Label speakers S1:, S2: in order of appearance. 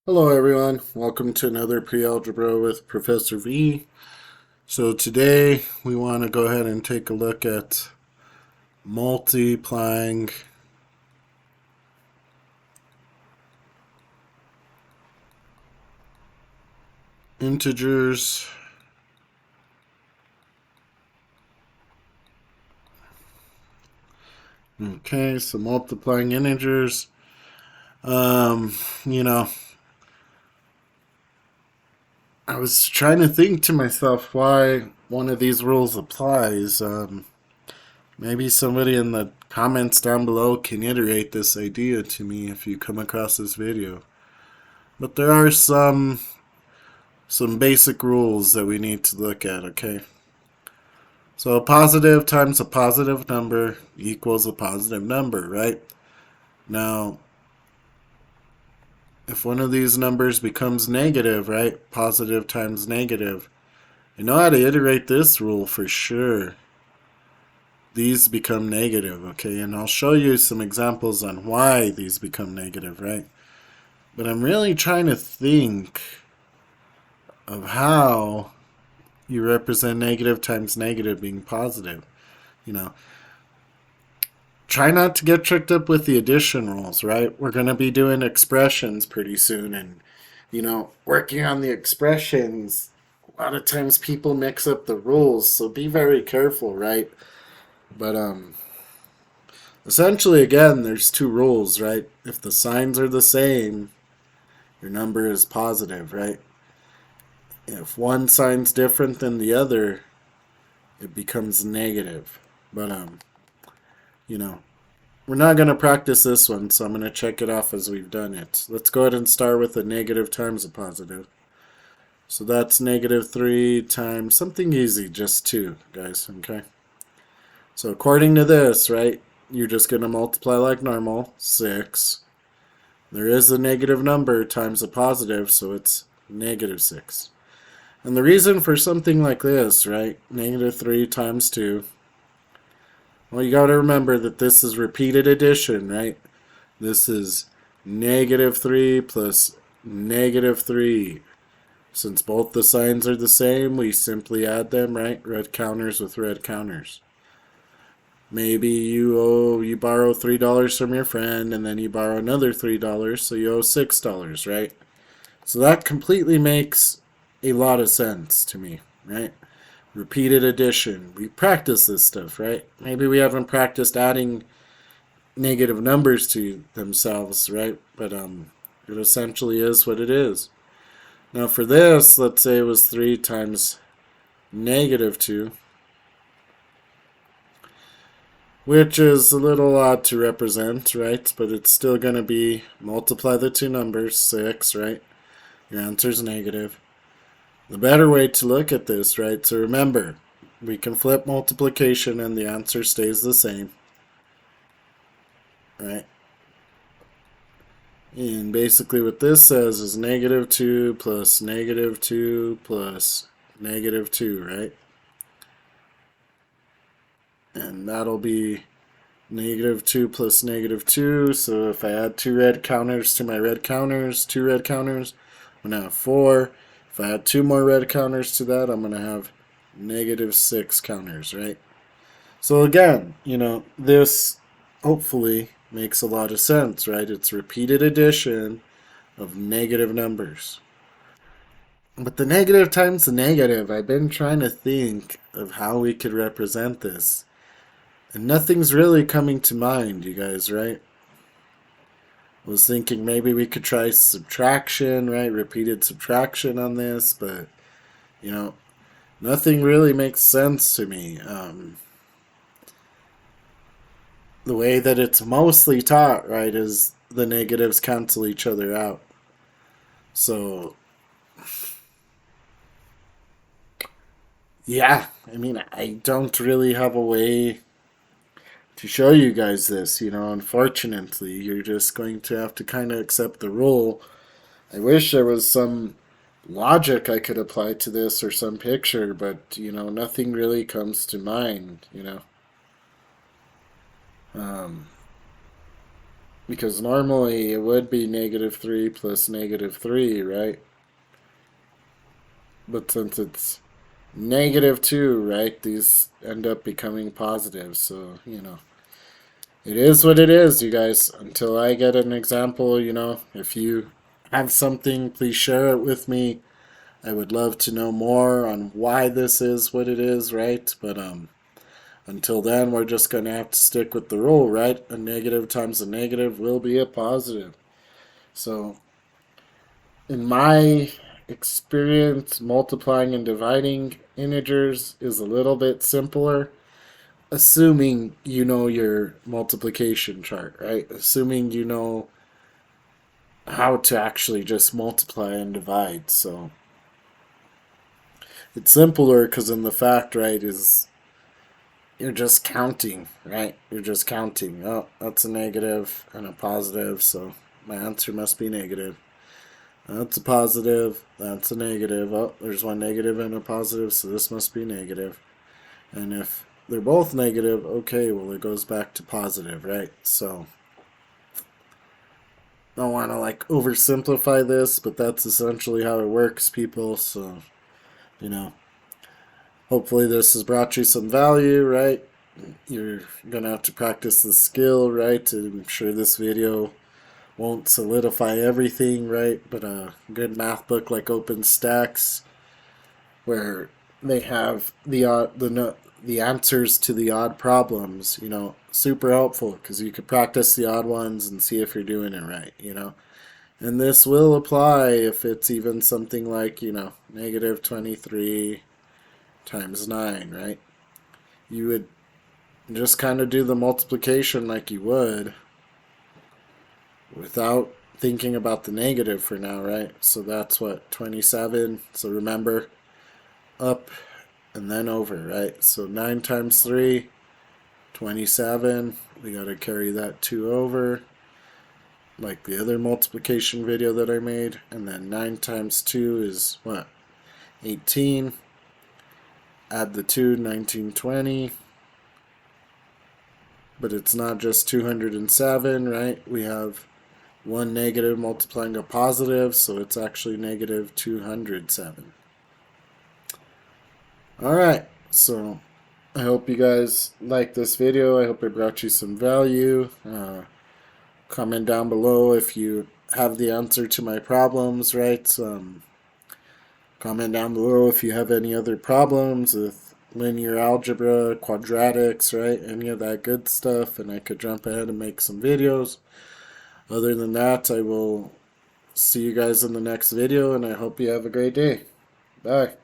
S1: Hello everyone, welcome to another pre-algebra with Professor V. So today we want to go ahead and take a look at multiplying integers Okay, so multiplying integers. Um, you know, I was trying to think to myself why one of these rules applies. Maybe somebody in the comments down below can iterate this idea to me if you come across this video. But there are some basic rules that we need to look at, okay? So a positive times a positive number equals a positive number, right? Now, if one of these numbers becomes negative, right? Positive times negative. You know how to iterate this rule for sure. These become negative, okay? And I'll show you some examples on why these become negative, right? But I'm really trying to think of how you represent negative times negative being positive. You know, try not to get tricked up with the addition rules, right? We're going to be doing expressions pretty soon, and, working on the expressions, a lot of times people mix up the rules, so be very careful, right? But, essentially, again, there's two rules, right? If the signs are the same, your number is positive, right? If one sign's different than the other, it becomes negative. But, you know, we're not going to practice this one, so I'm going to check it off as we've done it. Let's go ahead and start with a negative times a positive. So that's negative 3 times something easy, just 2, guys, okay? So according to this, right, you're just going to multiply like normal, 6. There is a negative number times a positive, so it's negative 6. And the reason for something like this, right, negative 3 times 2, well, you got to remember that this is repeated addition, right? This is negative 3 plus negative 3. Since both the signs are the same, we simply add them, right? Red counters with red counters. Maybe you borrow $3 from your friend, and then you borrow another $3, so you owe $6, right? So that completely makes a lot of sense to me, right? Repeated addition. We practice this stuff, right? Maybe we haven't practiced adding negative numbers to themselves, right? But it essentially is what it is. Now for this, let's say it was 3 times negative 2, which is a little odd to represent, right? But it's still going to be multiply the two numbers, 6, right? Your answer is negative. The better way to look at this, right? So remember, we can flip multiplication and the answer stays the same, right? And basically what this says is negative 2 plus negative 2 plus negative 2, right? And that'll be negative 2 plus negative 2. So if I add two red counters to my red counters, two red counters, I'm going to have 4. If I add two more red counters to that, I'm going to have negative 6 counters, right? So again, this hopefully makes a lot of sense, right? It's repeated addition of negative numbers. But the negative times the negative, I've been trying to think of how we could represent this. And nothing's really coming to mind, you guys, right? I was thinking maybe we could try subtraction, right? Repeated subtraction on this, but, nothing really makes sense to me. The way that it's mostly taught, right, is the negatives cancel each other out. So, yeah, I don't really have a way to show you guys this, unfortunately. You're just going to have to kind of accept the rule. I wish there was some logic I could apply to this or some picture, but, nothing really comes to mind. Um, Because normally it would be -3 plus -3, right? But since it's -2, right, these end up becoming positive. So, it is what it is, you guys. Until I get an example, if you have something, please share it with me. I would love to know more on why this is what it is, right? But until then, we're just going to have to stick with the rule, right? A negative times a negative will be a positive. So, in my experience, multiplying and dividing integers is a little bit simpler, assuming you know your multiplication chart, right? Assuming you know how to actually just multiply and divide. So, it's simpler because in the fact, right, is you're just counting, right? You're just counting. Oh, that's a negative and a positive, so my answer must be negative. That's a positive, that's a negative. Oh, there's one negative and a positive, so this must be negative. And if they're both negative, okay, well, it goes back to positive, right? So, I don't want to like oversimplify this, but that's essentially how it works, people. So, you know, hopefully this has brought you some value, right? You're gonna have to practice the skill, right? I'm sure this video won't solidify everything, right? But a good math book like OpenStax, where they have the answers to the odd problems, super helpful because you could practice the odd ones and see if you're doing it right. And this will apply if it's even something like, -23 times 9, right? You would just kind of do the multiplication like you would without thinking about the negative for now, right? So that's what, 27. So remember, up and then over, right? So 9 times 3, 27. We got to carry that 2 over, like the other multiplication video that I made. And then 9 times 2 is what? 18. Add the 2, 19, 20. But it's not just 207, right? We have one negative multiplying a positive, so it's actually -207. Alright, so I hope you guys liked this video. I hope it brought you some value. Comment down below if you have the answer to my problems, right? Comment down below if you have any other problems with linear algebra, quadratics, right? Any of that good stuff, and I could jump ahead and make some videos. Other than that, I will see you guys in the next video, and I hope you have a great day. Bye.